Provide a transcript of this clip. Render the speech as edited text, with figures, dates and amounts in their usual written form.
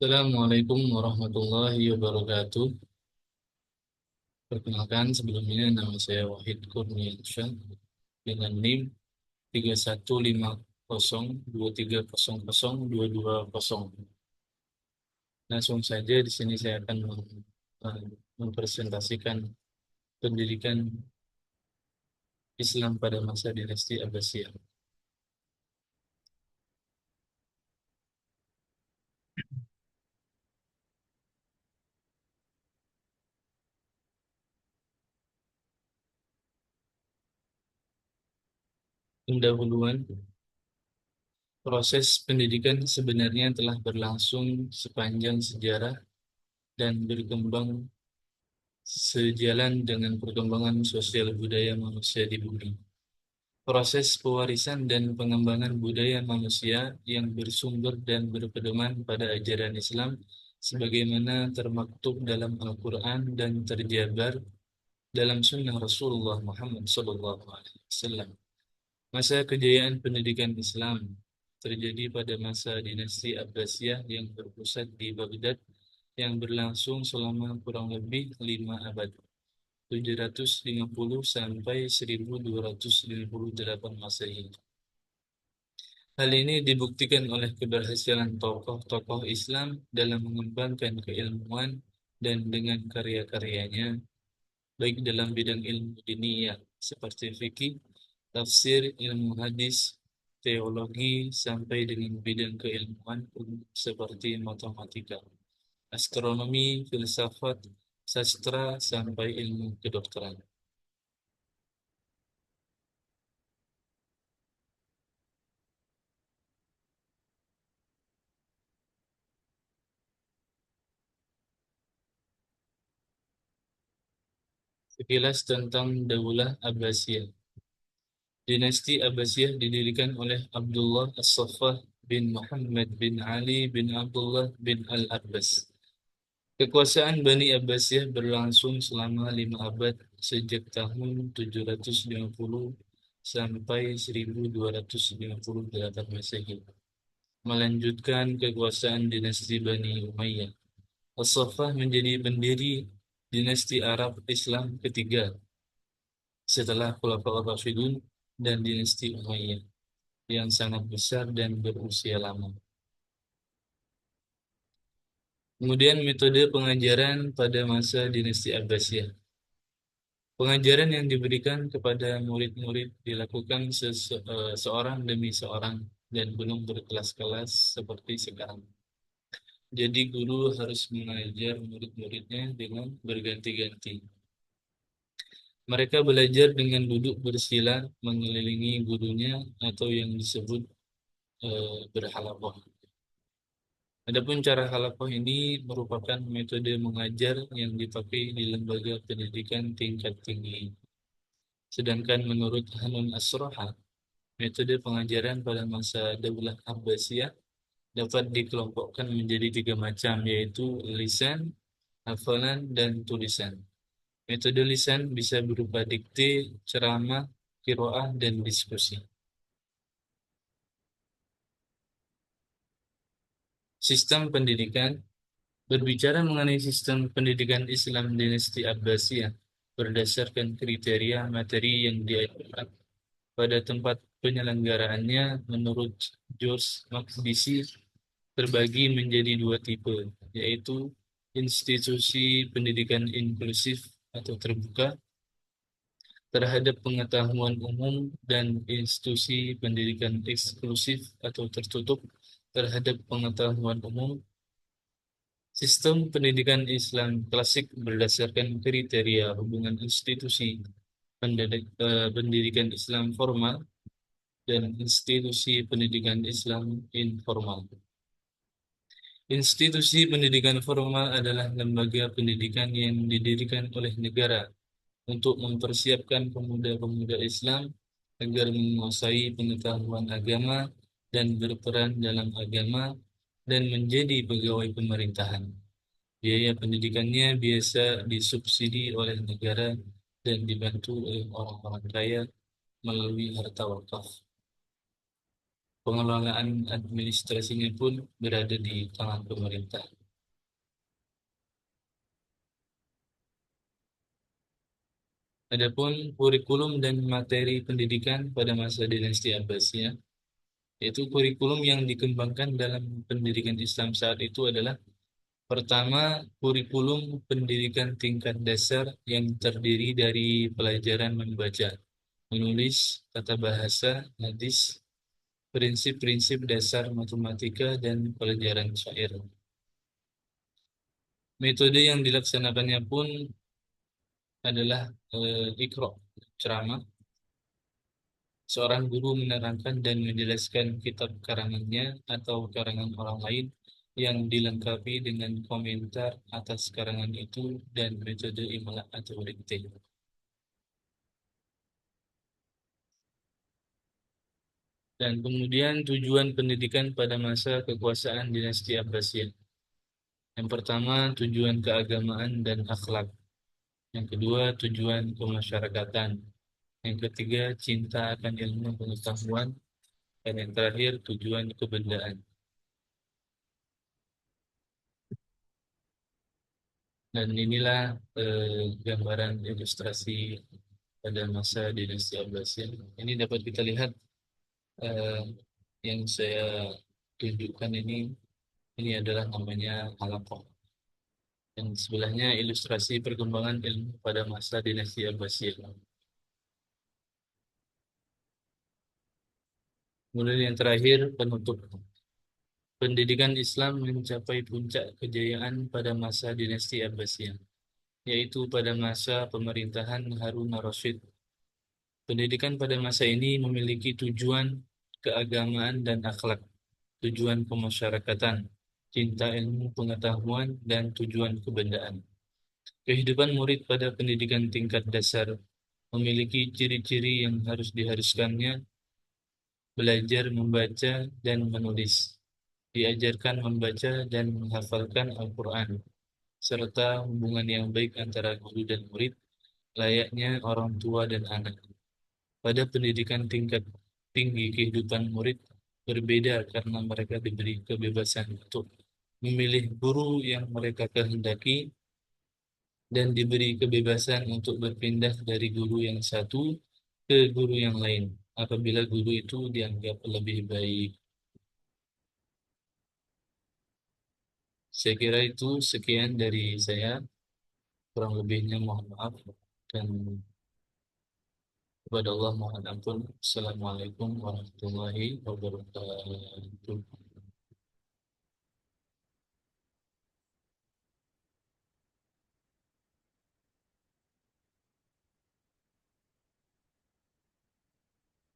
Assalamualaikum warahmatullahi wabarakatuh. Perkenalkan sebelumnya nama saya Wahid Kurniansyah dengan NIM 315023002220. Langsung saja di sini saya akan mempresentasikan pendidikan Islam pada masa dinasti Abbasiyah. Pendahuluan, proses pendidikan sebenarnya telah berlangsung sepanjang sejarah dan berkembang sejalan dengan perkembangan sosial budaya manusia di bumi. Proses pewarisan dan pengembangan budaya manusia yang bersumber dan berpedoman pada ajaran Islam sebagaimana termaktub dalam Al-Quran dan terjabar dalam sunnah Rasulullah Muhammad SAW. Masa kejayaan pendidikan Islam terjadi pada masa dinasti Abbasiyah yang berpusat di Baghdad yang berlangsung selama kurang lebih 5 abad. 750 sampai 1258 Masehi. Hal ini dibuktikan oleh keberhasilan tokoh-tokoh Islam dalam mengembangkan keilmuan dan dengan karya-karyanya, baik dalam bidang ilmu diniyah seperti fikih, tafsir, ilmu hadis, teologi, sampai dengan bidang keilmuan umum seperti matematika, astronomi, filsafat, sastra, sampai ilmu kedokteran. Sekilas tentang Daulah Abbasiyah. Dinasti Abbasiyah didirikan oleh Abdullah As-Saffah bin Muhammad bin Ali bin Abdullah bin Al-Abbas. Kekuasaan Bani Abbasiyah berlangsung selama 5 abad sejak tahun 750 sampai 1258 Masehi. Melanjutkan kekuasaan dinasti Bani Umayyah. As-Saffah menjadi pendiri dinasti Arab Islam ketiga setelah Khulafaur Rasyidun dan dinasti Umayyah yang sangat besar dan berusia lama. Kemudian metode pengajaran pada masa dinasti Abbasiyah. Pengajaran yang diberikan kepada murid-murid dilakukan seorang demi seorang dan belum berkelas-kelas seperti sekarang. Jadi guru harus mengajar murid-muridnya dengan berganti-ganti. Mereka belajar dengan duduk bersila mengelilingi gurunya atau yang disebut berhalaqah. Adapun cara halaqah ini merupakan metode mengajar yang dipakai di lembaga pendidikan tingkat tinggi. Sedangkan menurut Hanun Asroha, metode pengajaran pada masa Daulah Abbasiyah dapat dikelompokkan menjadi 3 macam, yaitu lisan, hafalan, dan tulisan. Metode lisan bisa berupa dikte, ceramah, qiraah, dan diskusi. Sistem pendidikan. Berbicara mengenai sistem pendidikan Islam dinasti Abbasiyah berdasarkan kriteria materi yang diajukan pada tempat penyelenggaraannya menurut George Makdisi terbagi menjadi 2 tipe, yaitu institusi pendidikan inklusif atau terbuka terhadap pengetahuan umum dan institusi pendidikan eksklusif atau tertutup terhadap pengetahuan umum. Sistem pendidikan Islam klasik berdasarkan kriteria hubungan institusi pendidikan Islam formal dan institusi pendidikan Islam informal. Institusi pendidikan formal adalah lembaga pendidikan yang didirikan oleh negara untuk mempersiapkan pemuda-pemuda Islam agar menguasai pengetahuan agama dan berperan dalam agama dan menjadi pegawai pemerintahan. Biaya pendidikannya biasa disubsidi oleh negara dan dibantu oleh orang-orang kaya melalui harta wakaf. Pengelolaan administrasinya pun berada di tangan pemerintah. Adapun kurikulum dan materi pendidikan pada masa dinasti Abbasiyah, yaitu kurikulum yang dikembangkan dalam pendidikan Islam saat itu adalah: pertama, kurikulum pendidikan tingkat dasar yang terdiri dari pelajaran membaca, menulis, tata bahasa, hadis, prinsip-prinsip dasar matematika, dan pelajaran syair. Metode yang dilaksanakannya pun adalah Iqra, ceramah. Seorang guru menerangkan dan menjelaskan kitab karangannya atau karangan orang lain yang dilengkapi dengan komentar atas karangan itu dan metode imla atau dikte. Dan kemudian tujuan pendidikan pada masa kekuasaan dinasti Abbasiyah. Yang pertama, tujuan keagamaan dan akhlak. Yang kedua, tujuan kemasyarakatan. Yang ketiga, cinta akan ilmu pengetahuan. Dan yang terakhir, tujuan kebendaan. Dan inilah gambaran ilustrasi pada masa dinasti Abbasiyah. Ini dapat kita lihat eh, yang saya tunjukkan ini adalah namanya Halaqah. Dan sebelahnya ilustrasi perkembangan ilmu pada masa dinasti Abbasiyah. Kemudian yang terakhir, penutup. Pendidikan Islam mencapai puncak kejayaan pada masa dinasti Abbasiyah, yaitu pada masa pemerintahan Harun ar-Rasyid. Pendidikan pada masa ini memiliki tujuan keagamaan dan akhlak, tujuan kemasyarakatan, cinta ilmu pengetahuan, dan tujuan kebendaan. Kehidupan murid pada pendidikan tingkat dasar memiliki ciri-ciri yang diharuskannya: belajar membaca dan menulis, diajarkan membaca dan menghafalkan Al-Quran, serta hubungan yang baik antara guru dan murid, layaknya orang tua dan anak. Pada pendidikan tingkat tinggi, kehidupan murid berbeda karena mereka diberi kebebasan untuk memilih guru yang mereka kehendaki dan diberi kebebasan untuk berpindah dari guru yang satu ke guru yang lain apabila guru itu dianggap lebih baik. Saya kira itu sekian dari saya. Kurang lebihnya mohon maaf dan kepada Allah mohon ampun. Assalamualaikum warahmatullahi wabarakatuh.